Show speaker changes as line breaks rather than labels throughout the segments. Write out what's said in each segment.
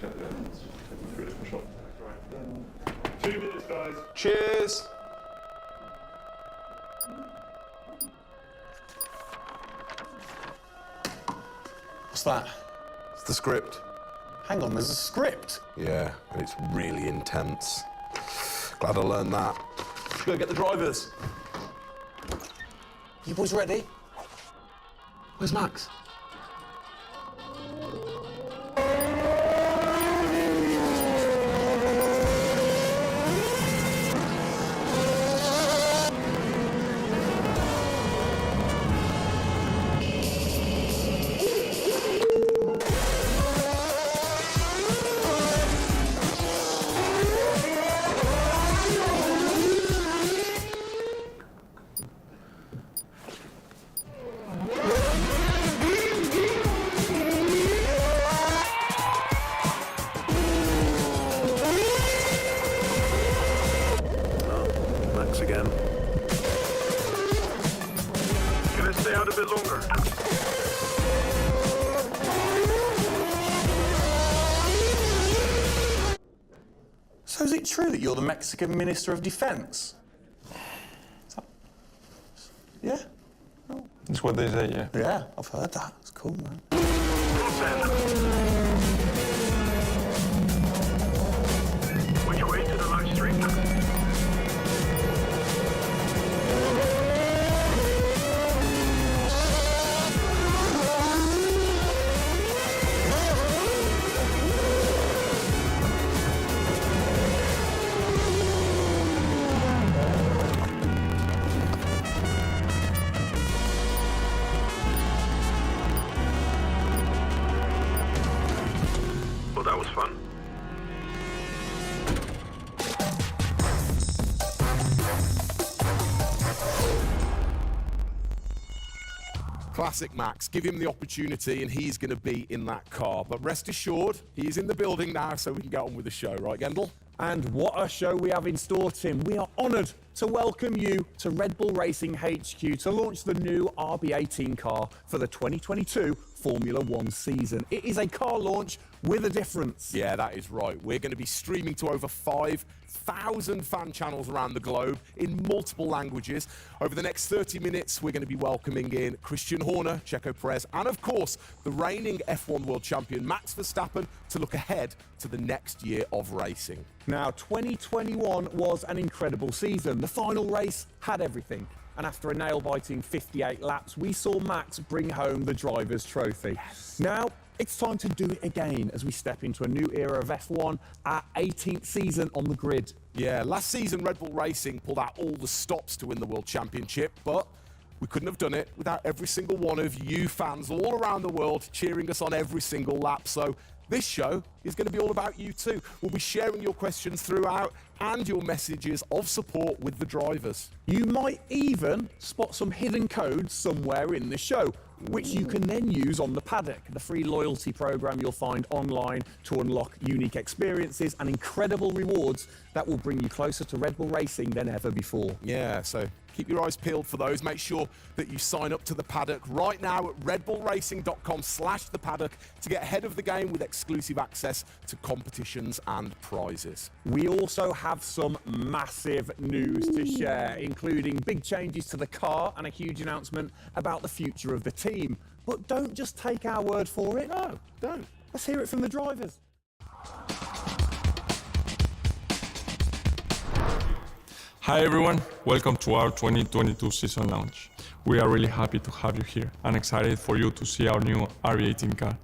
check the evidence. Take me through a different shot. Right. 2 minutes, guys.
Cheers. What's that?
It's the script.
Hang on, there's a script.
Yeah, and it's really intense. Glad I learned that.
Go get the drivers. You boys ready? Where's Max?
Again.
Can I stay out a bit longer?
So is it true that you're the Mexican Minister of Defense? Yeah? Oh.
That's what they say, yeah.
Yeah, I've heard that. It's cool, man.
Which way to the live stream? Well, that was fun.
Classic Max. Give him the opportunity and he's going to be in that car. But rest assured, he's in the building now so we can get on with the show. Right, Gendel?
And what a show we have in store, Tim. We are honoured to welcome you to Red Bull Racing HQ to launch the new RB18 car for the 2022 Formula One season. It is a car launch with a difference.
Yeah, that is right. We're going to be streaming to over 5,000 fan channels around the globe in multiple languages. Over the next 30 minutes, we're going to be welcoming in Christian Horner, Checo Perez, and of course, the reigning F1 World Champion Max Verstappen to look ahead to the next year of racing.
Now, 2021 was an incredible season. The final race had everything. And after a nail-biting 58 laps, we saw Max bring home the Drivers' Trophy. Yes. Now, it's time to do it again as we step into a new era of F1, our 18th season on the grid.
Yeah, last season Red Bull Racing pulled out all the stops to win the World Championship, but we couldn't have done it without every single one of you fans all around the world cheering us on every single lap. So this show is going to be all about you too. We'll be sharing your questions throughout and your messages of support with the drivers.
You might even spot some hidden codes somewhere in the show, which you can then use on the paddock, the free loyalty program you'll find online to unlock unique experiences and incredible rewards that will bring you closer to Red Bull Racing than ever before.
Yeah, so keep your eyes peeled for those. Make sure that you sign up to The Paddock right now at redbullracing.com/The Paddock to get ahead of the game with exclusive access to competitions and prizes.
We also have some massive news to share, including big changes to the car and a huge announcement about the future of the team. But don't just take our word for it.
No, don't.
Let's hear it from the drivers.
Hi everyone, welcome to our 2022 season launch. We are really happy to have you here and excited for you to see our new RB18 car.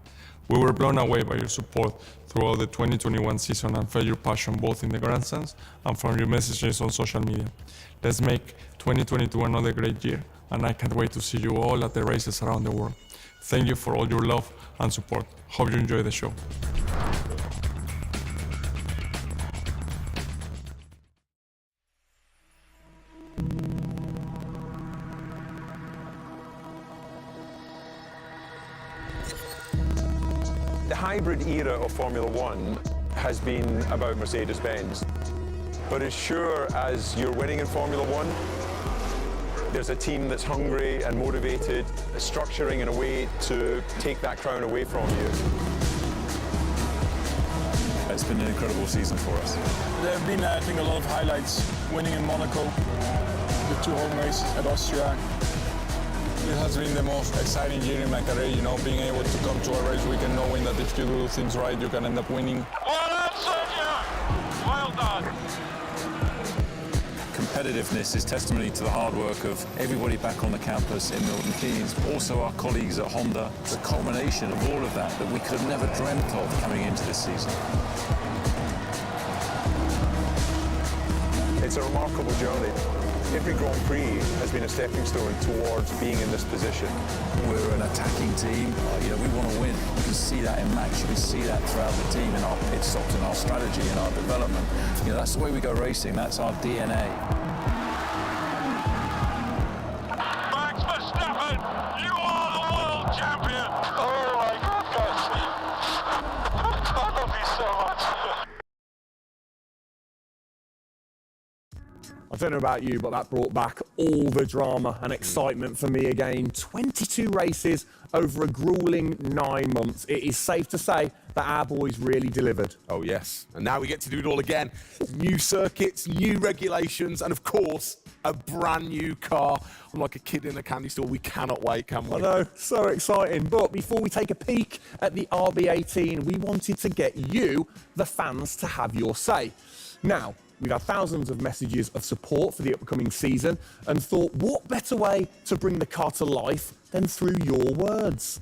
We were blown away by your support throughout the 2021 season and felt your passion both in the grandstands and from your messages on social media. Let's make 2022 another great year, and I can't wait to see you all at the races around the world. Thank you for all your love and support. Hope you enjoy the show.
The hybrid era of Formula One has been about Mercedes-Benz. But as sure as you're winning in Formula One, there's a team that's hungry and motivated, structuring in a way to take that crown away from you.
It's been an incredible season for us.
There have been, I think, a lot of highlights. Winning in Monaco, the 2 home races at Austria.
It has been the most exciting year in my career, you know, being able to come to a race weekend knowing that if you do things right, you can end up winning.
Well done, Sergio! Well done!
Competitiveness is testimony to the hard work of everybody back on the campus in Milton Keynes, also our colleagues at Honda. It's a culmination of all of that we could have never dreamt of coming into this season.
It's a remarkable journey. Every Grand Prix has been a stepping stone towards being in this position.
We're an attacking team. We want to win. You can see that in Max. You can see that throughout the team in our pit stops, in our strategy, in our development. That's the way we go racing. That's our DNA.
Max Verstappen, you are the world champion! Oh my goodness! I love you so much.
I don't know about you, but that brought back all the drama and excitement for me again. 22 races over a grueling 9 months. It is safe to say that our boys really delivered.
Oh yes, and now we get to do it all again. New circuits, new regulations, and of course, a brand new car. I'm like a kid in a candy store. We cannot wait, can we?
I know, so exciting. But before we take a peek at the RB18, we wanted to get you, the fans, to have your say. Now, we've had thousands of messages of support for the upcoming season and thought, what better way to bring the car to life than through your words?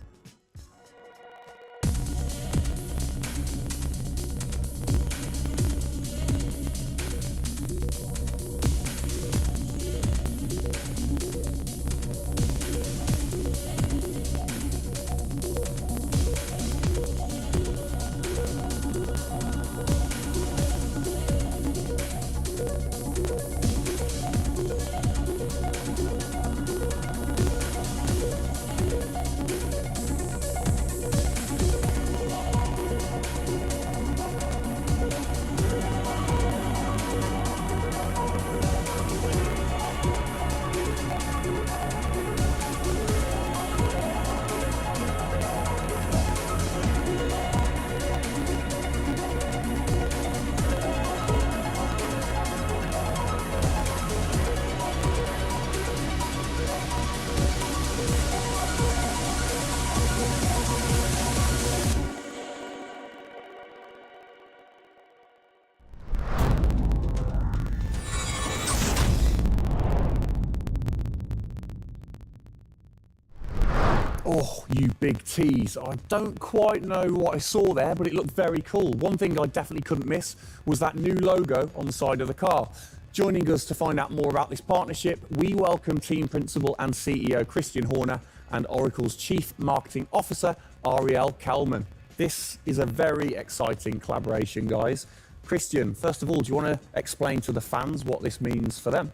Oh, you big tease. I don't quite know what I saw there, but it looked very cool. One thing I definitely couldn't miss was that new logo on the side of the car. Joining us to find out more about this partnership, we welcome Team Principal and CEO Christian Horner and Oracle's Chief Marketing Officer, Ariel Kelman. This is a very exciting collaboration, guys. Christian, first of all, do you want to explain to the fans what this means for them?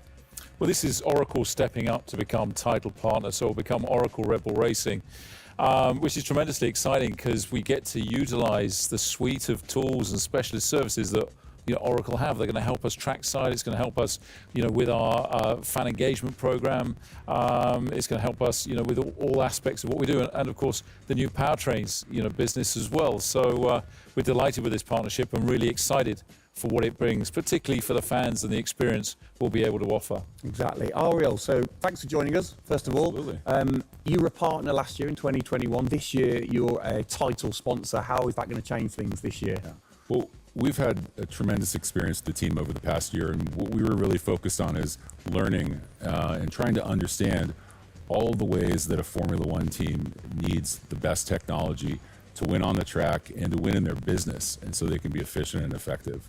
Well, this is Oracle stepping up to become title partner, so it'll become Oracle Red Bull Racing, which is tremendously exciting because we get to utilize the suite of tools and specialist services that Oracle have. They're going to help us trackside. It's going to help us, with our fan engagement program. It's going to help us, with all aspects of what we do, and of course the new powertrains, business as well. So we're delighted with this partnership and really excited for what it brings, particularly for the fans and the experience we'll be able to offer.
Exactly. Ariel, so thanks for joining us, first of all.
Absolutely.
You were a partner last year in 2021. This year, you're a title sponsor. How is that going to change things this year?
Well, we've had a tremendous experience with the team over the past year, and what we were really focused on is learning and trying to understand all the ways that a Formula One team needs the best technology to win on the track and to win in their business, and so they can be efficient and effective.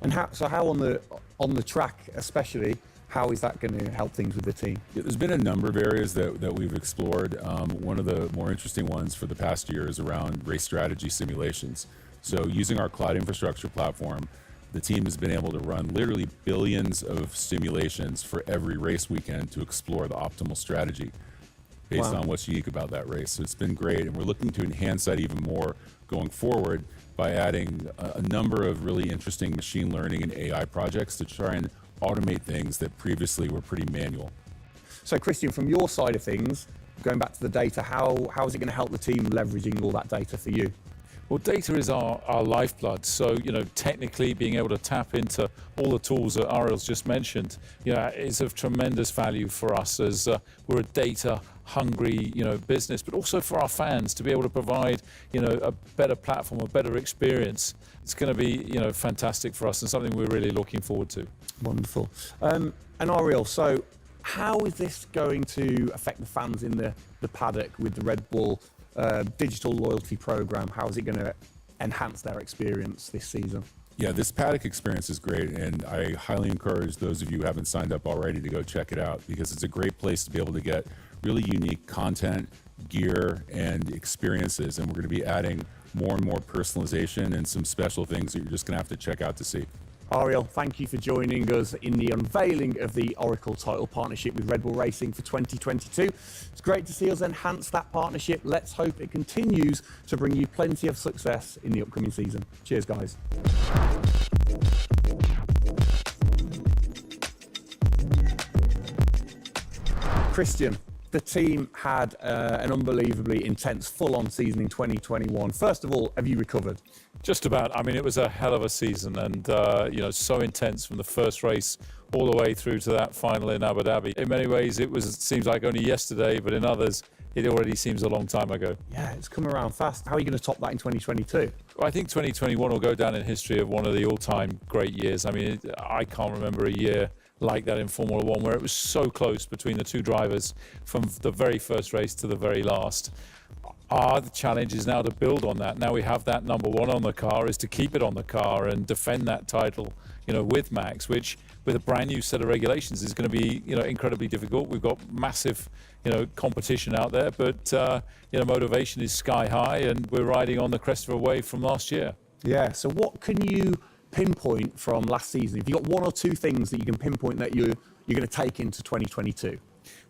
And how on the track especially, how is that going to help things with the team?
Yeah, there's been a number of areas that we've explored. One of the more interesting ones for the past year is around race strategy simulations. So using our cloud infrastructure platform, the team has been able to run literally billions of simulations for every race weekend to explore the optimal strategy based on what's unique about that race. So it's been great, and we're looking to enhance that even more going forward by adding a number of really interesting machine learning and AI projects to try and automate things that previously were pretty manual.
So Christian, from your side of things, going back to the data, how is it going to help the team leveraging all that data for you?
Well, data is our lifeblood. So, technically being able to tap into all the tools that Ariel's just mentioned, is of tremendous value for us as we're a data-hungry, business, but also for our fans to be able to provide, a better platform, a better experience. It's going to be, fantastic for us and something we're really looking forward to.
Wonderful. And Ariel, so how is this going to affect the fans in the paddock with the Red Bull digital loyalty program? How is it going to enhance their experience this season?
Yeah, this paddock experience is great, and I highly encourage those of you who haven't signed up already to go check it out, because it's a great place to be able to get really unique content, gear, and experiences, and we're going to be adding more and more personalization and some special things that you're just going to have to check out to see.
Ariel, thank you for joining us in the unveiling of the Oracle title partnership with Red Bull Racing for 2022. It's great to see us enhance that partnership. Let's hope it continues to bring you plenty of success in the upcoming season. Cheers, guys. Christian, the team had an unbelievably intense full-on season in 2021. First of all, have you recovered?
Just about. I mean, it was a hell of a season, and so intense from the first race all the way through to that final in Abu Dhabi. In many ways, it seems like only yesterday, but in others, it already seems a long time ago.
Yeah, it's come around fast. How are you going to top that in 2022?
Well, I think 2021 will go down in history of one of the all-time great years. I mean, I can't remember a year like that in Formula One, where it was so close between the two drivers from the very first race to the very last. The challenge is now to build on that. Now we have that number one on the car, is to keep it on the car and defend that title, with Max, which with a brand new set of regulations is going to be, incredibly difficult. We've got massive, competition out there, but, motivation is sky high, and we're riding on the crest of a wave from last year.
Yeah, so what can you pinpoint from last season? If you've got one or two things that you can pinpoint that you're going to take into 2022?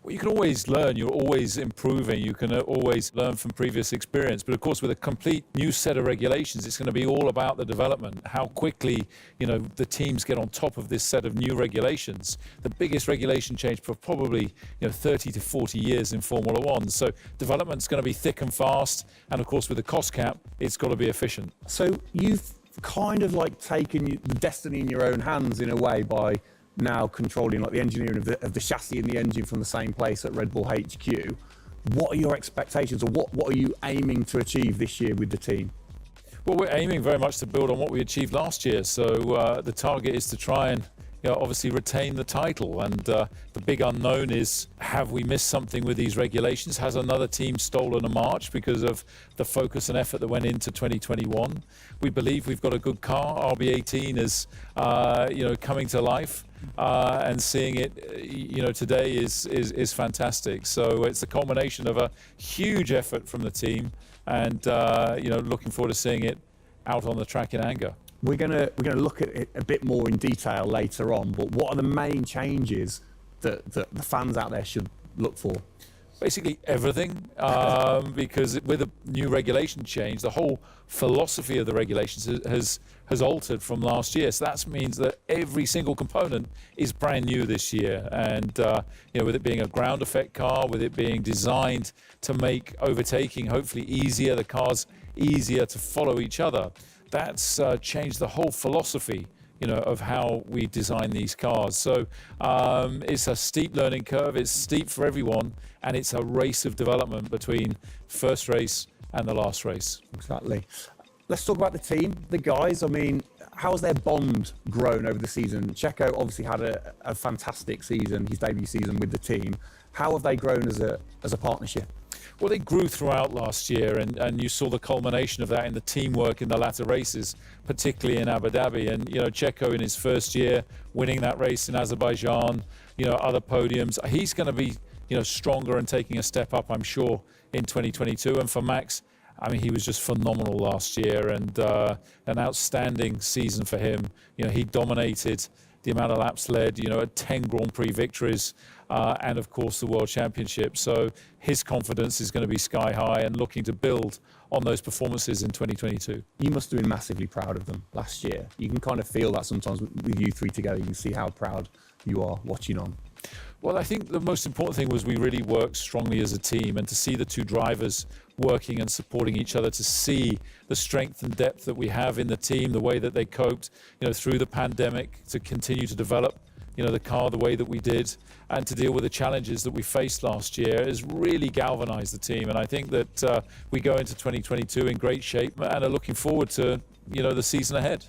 Well, you can always learn. You're always improving. You can always learn from previous experience. But of course, with a complete new set of regulations, it's going to be all about the development, how quickly, the teams get on top of this set of new regulations. The biggest regulation change for probably, 30 to 40 years in Formula One. So development's going to be thick and fast. And of course, with the cost cap, it's got to be efficient.
So you've kind of like taken the destiny in your own hands in a way by now controlling like the engineering of the chassis and the engine from the same place at Red Bull HQ. What are your expectations, or what are you aiming to achieve this year with the team?
Well, we're aiming very much to build on what we achieved last year. So the target is to try and obviously retain the title. And the big unknown is, have we missed something with these regulations? Has another team stolen a march because of the focus and effort that went into 2021? We believe we've got a good car. RB18 is, coming to life. And seeing it, today is fantastic. So it's a culmination of a huge effort from the team, and looking forward to seeing it out on the track in anger.
We're gonna look at it a bit more in detail later on. But what are the main changes that the fans out there should look for?
basically everything, because with the new regulation change, the whole philosophy of the regulations has altered from last year. So that means that every single component is brand new this year. And with it being a ground effect car, with it being designed to make overtaking hopefully easier, the cars easier to follow each other, that's changed the whole philosophy of how we design these cars. So it's a steep learning curve, it's steep for everyone, and it's a race of development between first race and the last race.
Exactly. Let's talk about the team, the guys. I mean, how's their bond grown over the season? Checo obviously had a fantastic season, his debut season with the team. How have they grown as a partnership?
Well, they grew throughout last year, and you saw the culmination of that in the teamwork in the latter races, particularly in Abu Dhabi. And, Checo in his first year, winning that race in Azerbaijan, other podiums. He's going to be, stronger and taking a step up, I'm sure, in 2022. And for Max, I mean, he was just phenomenal last year, and an outstanding season for him. He dominated the amount of laps led, 10 Grand Prix victories, and of course the World Championship. So his confidence is going to be sky high and looking to build on those performances in 2022.
You must have been massively proud of them last year. You can kind of feel that sometimes with you three together. You can see how proud you are watching on.
Well, I think the most important thing was we really worked strongly as a team, and to see the two drivers working and supporting each other, to see the strength and depth that we have in the team, the way that they coped, through the pandemic, to continue to develop, the car the way that we did, and to deal with the challenges that we faced last year, has really galvanized the team. And I think that we go into 2022 in great shape and are looking forward to, the season ahead.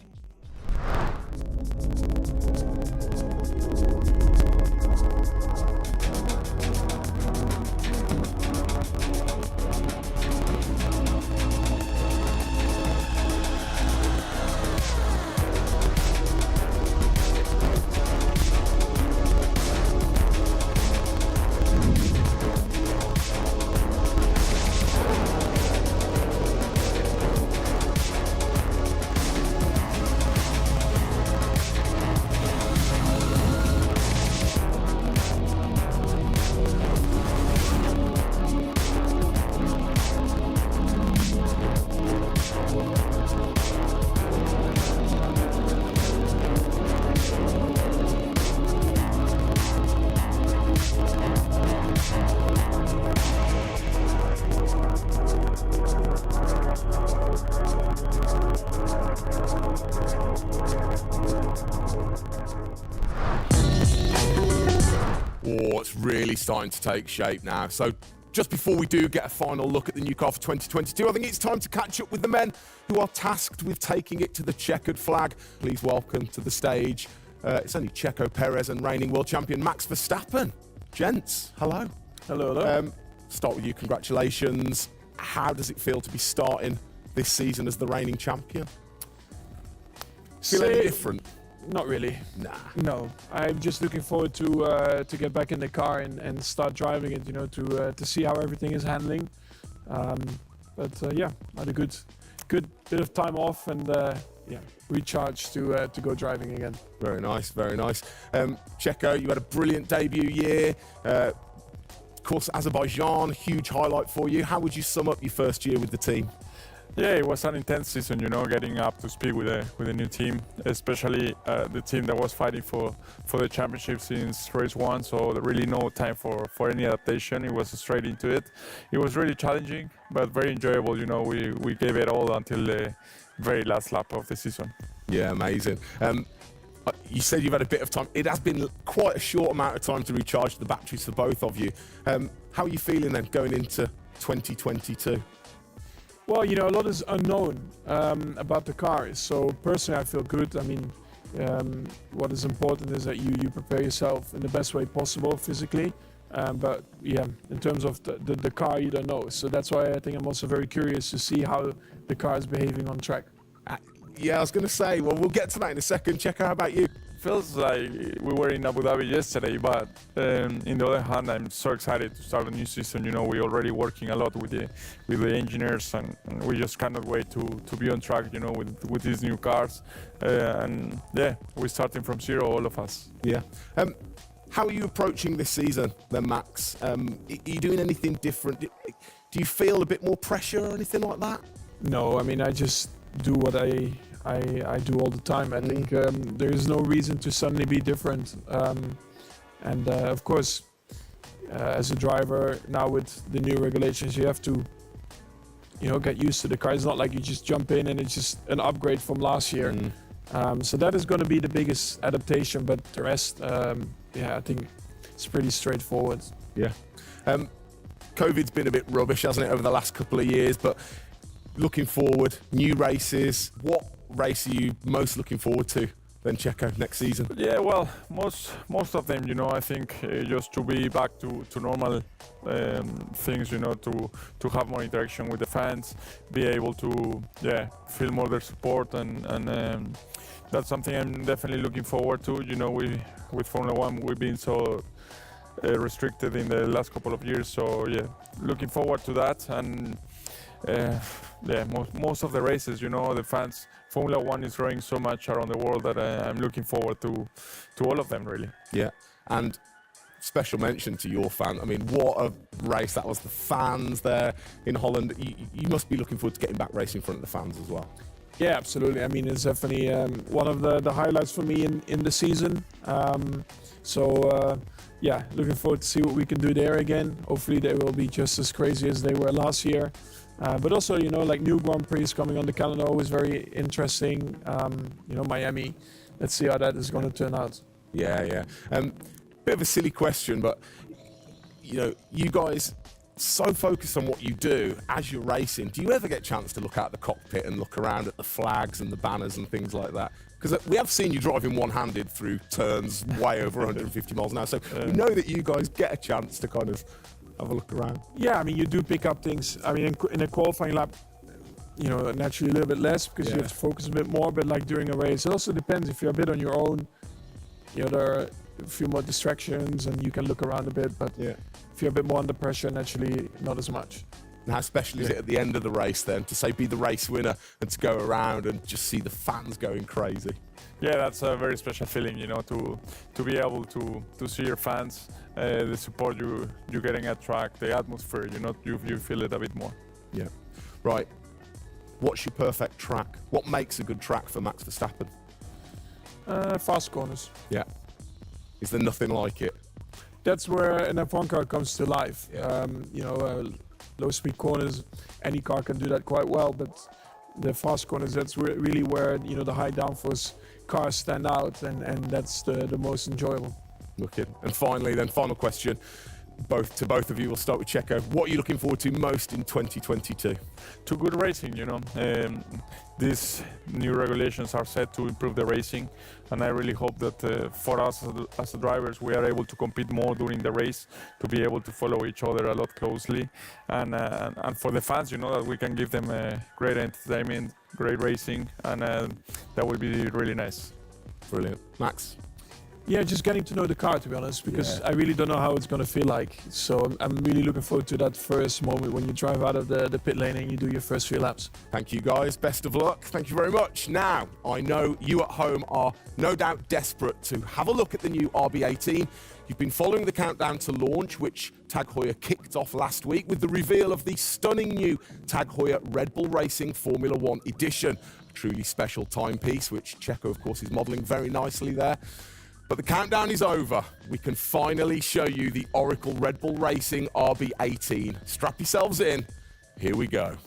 Oh, it's really starting to take shape now. So just before we do get a final look at the new car for 2022, I think it's time to catch up with the men who are tasked with taking it to the checkered flag. Please welcome to the stage, it's only Checo Perez and reigning world champion Max Verstappen. Gents, hello.
Hello, hello.
Start with you, congratulations. How does it feel to be starting this season as the reigning champion? Feel any different?
Not really.
Nah.
No, I'm just looking forward to get back in the car and start driving it. To see how everything is handling. Yeah, I had a good bit of time off and recharge to go driving again.
Very nice, very nice. Checo, you had a brilliant debut year. Of course, Azerbaijan, huge highlight for you. How would you sum up your first year with the team?
Yeah, it was an intense season, getting up to speed with a new team, especially the team that was fighting for the championship since race one. So there really no time for any adaptation. It was straight into it. It was really challenging, but very enjoyable. We gave it all until the very last lap of the season.
Yeah, amazing. You said you've had a bit of time. It has been quite a short amount of time to recharge the batteries for both of you. How are you feeling then going into 2022?
Well, a lot is unknown about the car. So personally, I feel good. I mean, what is important is that you prepare yourself in the best way possible physically. But yeah, in terms of the car, you don't know. So that's why I think I'm also very curious to see how the car is behaving on track.
Yeah, I was going to say, well, we'll get to that in a second. Checo, how about you?
Feels like we were in Abu Dhabi yesterday, but in the other hand, I'm so excited to start a new season. We're already working a lot with the engineers, and we just cannot wait to be on track. With these new cars, and yeah, we're starting from zero, all of us.
Yeah. How are you approaching this season then, Max? Are you doing anything different? Do you feel a bit more pressure or anything like that?
No, I mean, I just do what I do all the time. I think there is no reason to suddenly be different. Of course, as a driver now with the new regulations, you have to, get used to the car. It's not like you just jump in and it's just an upgrade from last year. So that is going to be the biggest adaptation. But the rest, I think it's pretty straightforward.
Yeah. COVID's been a bit rubbish, hasn't it, over the last couple of years? But looking forward, new races. What race are you most looking forward to then, Checo, next season?
Yeah, well, most of them, I think just to be back to normal things, to have more interaction with the fans, be able to, feel more their support, and that's something I'm definitely looking forward to. With Formula One, we've been so restricted in the last couple of years, so looking forward to that. And most of the races, the fans, Formula One is growing so much around the world that I'm looking forward to all of them, really.
Yeah, and special mention to your fan. I mean, what a race that was. The fans there in Holland. You must be looking forward to getting back racing in front of the fans as well.
Yeah, absolutely. I mean, it's definitely one of the highlights for me in the season. Looking forward to see what we can do there again. Hopefully they will be just as crazy as they were last year. But also, like new Grand Prix coming on the calendar, always very interesting. Miami. Let's see how that is going to turn out.
Yeah. Bit of a silly question, but you guys so focused on what you do as you're racing. Do you ever get a chance to look out the cockpit and look around at the flags and the banners and things like that? Because we have seen you driving one-handed through turns way over 150 miles an hour. So we know that you guys get a chance to kind of have a look around.
Yeah, I mean, you do pick up things. I mean, in a qualifying lap, naturally a little bit less because you have to focus a bit more. But like during a race, it also depends. If you're a bit on your own, there are a few more distractions and you can look around a bit. But if you're a bit more under pressure, naturally not as much.
And how special is it at the end of the race then to be the race winner and to go around and just see the fans going crazy?
Yeah, that's a very special feeling, to be able to see your fans, the support you're getting at track, the atmosphere, you feel it a bit more.
Yeah. Right. What's your perfect track? What makes a good track for Max Verstappen?
Fast corners.
Yeah. Is there nothing like it?
That's where an F1 car comes to life.
Yeah.
Low-speed corners, any car can do that quite well, but the fast corners, that's really where the high downforce cars stand out, and that's the most enjoyable.
Wicked. And finally, final question, both of you. We'll start with Checo. What are you looking forward to most in 2022?
To good racing, these new regulations are set to improve the racing, and I really hope that for us as drivers, we are able to compete more during the race, to be able to follow each other a lot closely, and for the fans, that we can give them great entertainment, great racing, and that would be really nice.
Brilliant. Max?
Yeah, just getting to know the car, to be honest, because I really don't know how it's going to feel like. So I'm really looking forward to that first moment when you drive out of the pit lane and you do your first few laps.
Thank you, guys. Best of luck. Thank you very much. Now, I know you at home are no doubt desperate to have a look at the new RB18. You've been following the countdown to launch, which Tag Heuer kicked off last week with the reveal of the stunning new Tag Heuer Red Bull Racing Formula One edition. A truly special timepiece, which Checo, of course, is modelling very nicely there. But the countdown is over. We can finally show you the Oracle Red Bull Racing RB18. Strap yourselves in. Here we go.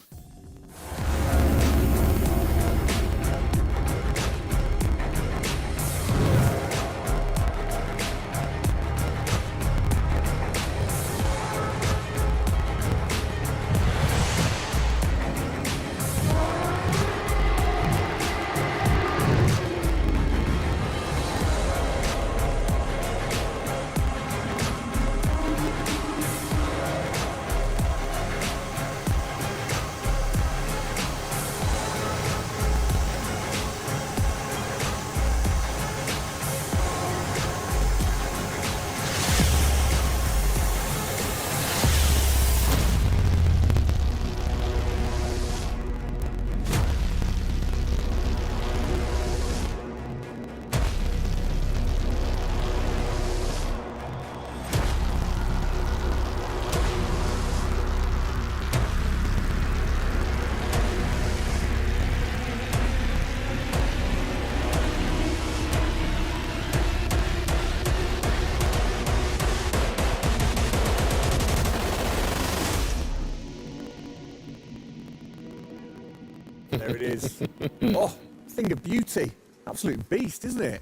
There it is. Oh, thing of beauty. Absolute beast, isn't it?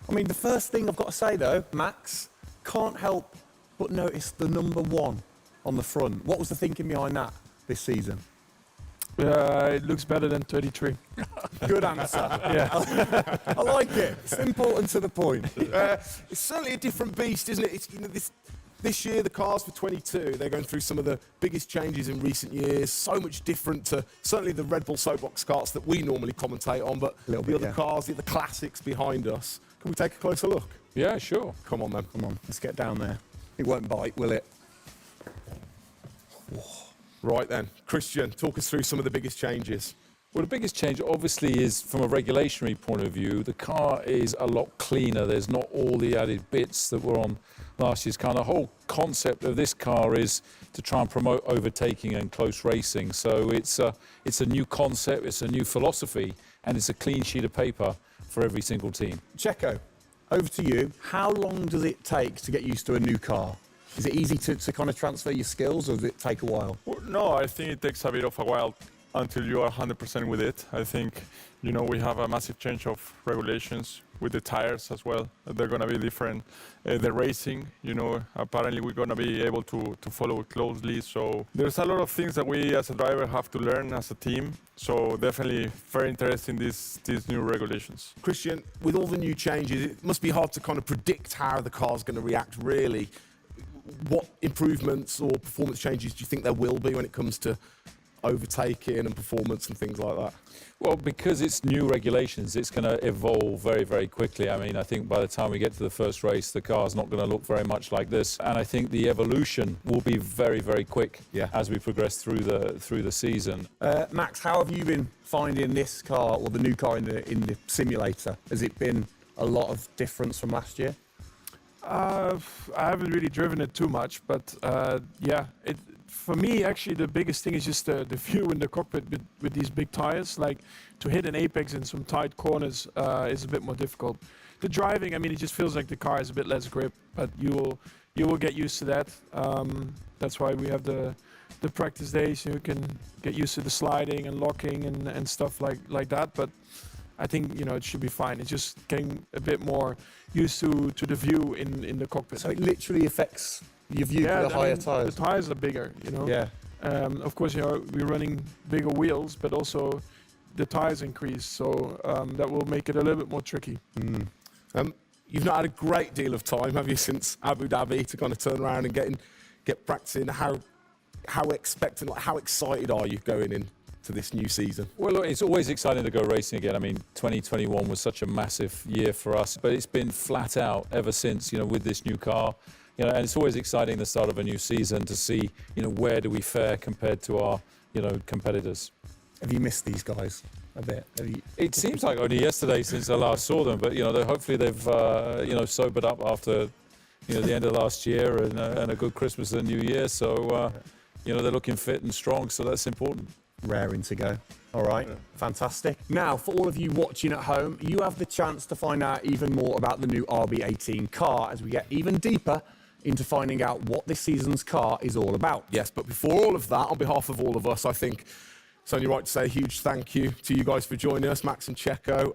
I mean, the first thing I've got to say, though, Max, can't help but notice the number 1 on the front. What was the thinking behind that this season?
It looks better than 33.
Good answer.
Yeah.
I like it. Simple and to the point.
It's certainly a different beast, isn't it? It's, this year, the cars for 22, they're going through some of the biggest changes in recent years. So much different to certainly the Red Bull Soapbox carts that we normally commentate on, but the other cars, the classics behind us. Can we take a closer look?
Yeah, sure.
Come on, then.
Come on, let's get down there. It won't bite, will it?
Right then, Christian, talk us through some of the biggest changes.
Well, the biggest change obviously is from a regulatory point of view. The car is a lot cleaner. There's not all the added bits that were on last year's car. The whole concept of this car is to try and promote overtaking and close racing. So it's a new concept, it's a new philosophy, and it's a clean sheet of paper for every single team.
Checo, over to you. How long does it take to get used to a new car? Is it easy to kind of transfer your skills, or does it take a while?
Well, no, I think it takes a bit of a while until you are 100% with it. I think, we have a massive change of regulations with the tires as well. They're going to be different. The racing, apparently we're going to be able to follow it closely. So there's a lot of things that we as a driver have to learn as a team. So definitely very interesting, these new regulations.
Christian, with all the new changes, it must be hard to kind of predict how the car's going to react, really. What improvements or performance changes do you think there will be when it comes to overtaking and performance and things like that?
Well, because it's new regulations, it's going to evolve very, very quickly. I mean, I think by the time we get to the first race, the car's not going to look very much like this. And I think the evolution will be very, very quick as we progress through the season.
Max, how have you been finding this car, or the new car in the simulator? Has it been a lot of difference from last year?
I haven't really driven it too much, but for me, actually, the biggest thing is just the view in the cockpit with these big tires. Like, to hit an apex in some tight corners is a bit more difficult. The driving, I mean, it just feels like the car has a bit less grip, but you will get used to that. That's why we have the practice days. You can get used to the sliding and locking and stuff like that. But I think, it should be fine. It's just getting a bit more used to the view in the cockpit.
So it literally affects your view to the higher tyres?
The tyres are bigger,
Yeah.
Of course, we're running bigger wheels, but also the tyres increase. So that will make it a little bit more tricky.
You've not had a great deal of time, have you, since Abu Dhabi to kind of turn around and get practicing? How expectant, how excited are you going in to this new season?
Well, look, it's always exciting to go racing again. I mean, 2021 was such a massive year for us, but it's been flat out ever since, with this new car. And it's always exciting the start of a new season to see, where do we fare compared to our, competitors.
Have you missed these guys a bit?
It seems like only yesterday since I last saw them, but, hopefully they've, sobered up after, the end of last year and a good Christmas and New Year. So, they're looking fit and strong, so that's important.
Raring to go. All right, fantastic. Now, for all of you watching at home, you have the chance to find out even more about the new RB18 car as we get even deeper into finding out what this season's car is all about.
Yes, but before all of that, on behalf of all of us, I think it's only right to say a huge thank you to you guys for joining us, Max and Checo.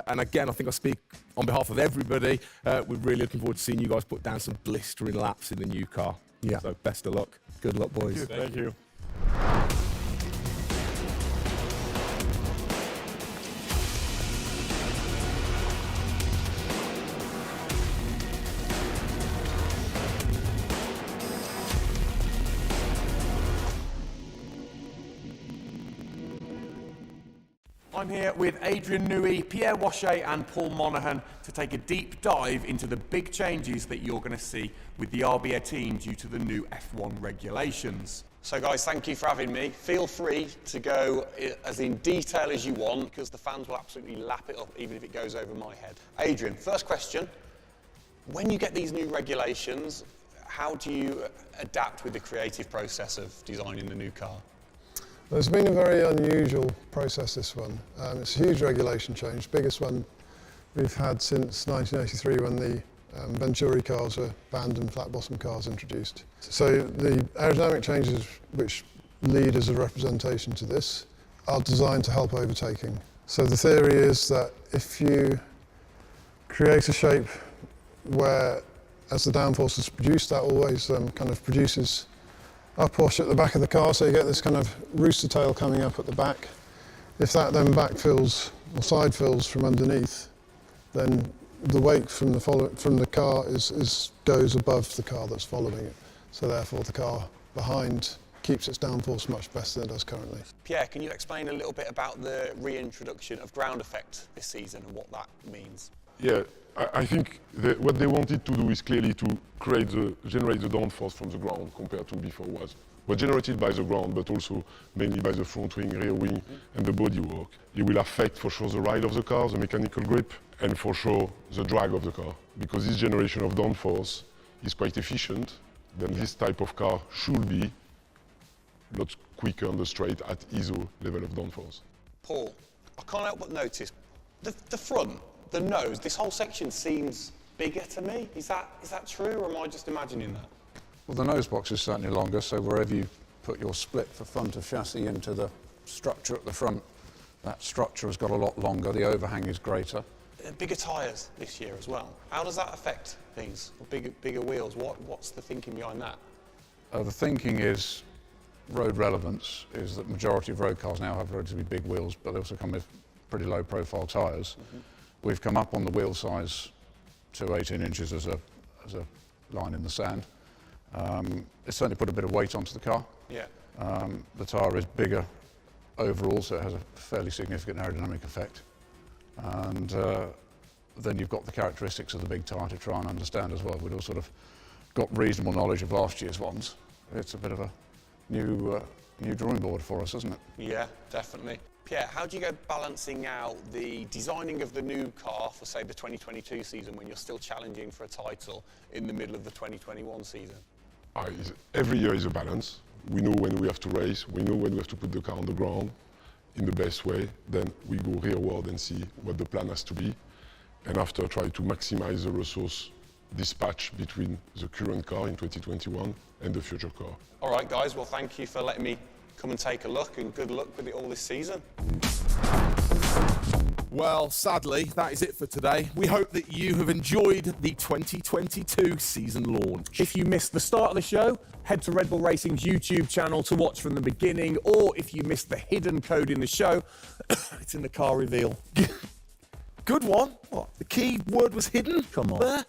And again, I think I speak on behalf of everybody. We're really looking forward to seeing you guys put down some blistering laps in the new car.
Yeah.
So best of luck.
Good luck, boys.
Thank you.
I'm here with Adrian Newey, Pierre Wachet and Paul Monaghan to take a deep dive into the big changes that you're going to see with the RB18 due to the new F1 regulations.
So guys, thank you for having me. Feel free to go as in detail as you want, because the fans will absolutely lap it up even if it goes over my head. Adrian, first question. When you get these new regulations, how do you adapt with the creative process of designing the new car?
Well, it's been a very unusual process, this one. It's a huge regulation change, biggest one we've had since 1983 when the Venturi cars were banned and flat bottom cars introduced. So the aerodynamic changes which lead as a representation to this are designed to help overtaking. So the theory is that if you create a shape where, as the downforce is produced, that always kind of produces upwash at the back of the car, so you get this kind of rooster tail coming up at the back. If that then backfills or side fills from underneath, then the weight from the car goes above the car that's following it. So therefore the car behind keeps its downforce much better than it does currently.
Pierre, can you explain a little bit about the reintroduction of ground effect this season and what that means?
Yeah, I think what they wanted to do is clearly to generate the downforce from the ground compared to before was generated by the ground, but also mainly by the front wing, rear wing, and the bodywork. It will affect for sure the ride of the car, the mechanical grip, and for sure the drag of the car. Because this generation of downforce is quite efficient, then this type of car should be a lot quicker on the straight at ISO level of downforce.
Paul, I can't help but notice the front, the nose, this whole section seems bigger to me. Is that true, or am I just imagining that?
Well, the nose box is certainly longer, so wherever you put your split for front of chassis into the structure at the front, that structure has got a lot longer, the overhang is greater.
Bigger tyres this year as well. How does that affect things? Bigger wheels, what's the thinking behind that?
The thinking is, road relevance is that majority of road cars now have relatively big wheels, but they also come with pretty low profile tyres. We've come up on the wheel size to 18 inches as a line in the sand. It's certainly put a bit of weight onto the car.
Yeah.
The tyre is bigger overall, so it has a fairly significant aerodynamic effect. And then you've got the characteristics of the big tyre to try and understand as well. We'd all sort of got reasonable knowledge of last year's ones. It's a bit of a new drawing board for us, isn't it?
Yeah, definitely. Pierre, how do you go balancing out the designing of the new car for, say, the 2022 season when you're still challenging for a title in the middle of the 2021 season?
Every year is a balance. We know when we have to race, we know when we have to put the car on the ground in the best way, then we go rearward and see what the plan has to be, and after try to maximize the resource dispatch between the current car in 2021 and the future car.
All right, guys, well, thank you for letting me come and take a look, and good luck with it all this season.
Well, sadly, that is it for today. We hope that you have enjoyed the 2022 season launch.
If you missed the start of the show, head to Red Bull Racing's YouTube channel to watch from the beginning, or if you missed the hidden code in the show, it's in the car reveal.
Good one. What? The key word was hidden?
Come on.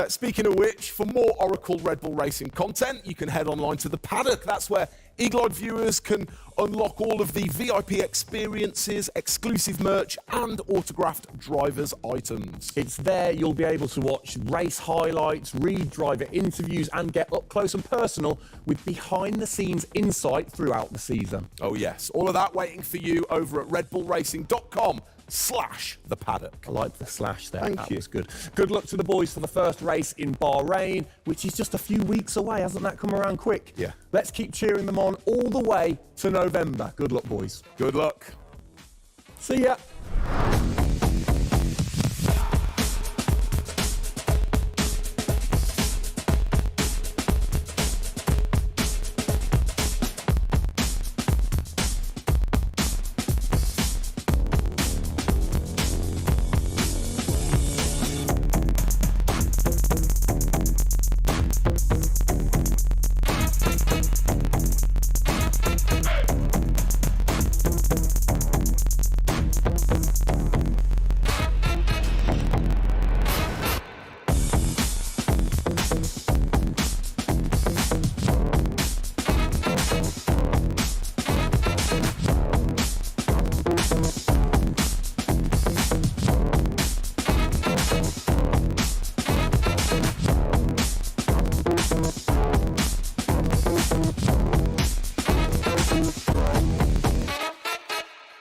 Speaking of which, for more Oracle Red Bull Racing content, you can head online to the paddock. That's where Eagle-eyed viewers can unlock all of the VIP experiences, exclusive merch, and autographed drivers' items.
It's there you'll be able to watch race highlights, read driver interviews, and get up close and personal with behind-the-scenes insight throughout the season.
Oh yes, all of that waiting for you over at redbullracing.com/the paddock.
I like the slash there.
Thank
that
you.
was good. Good luck to the boys for the first race in Bahrain, which is just a few weeks away. Hasn't that come around quick?
Yeah.
Let's keep cheering them on all the way to November. Good luck, boys.
Good luck.
See ya.
Thank you.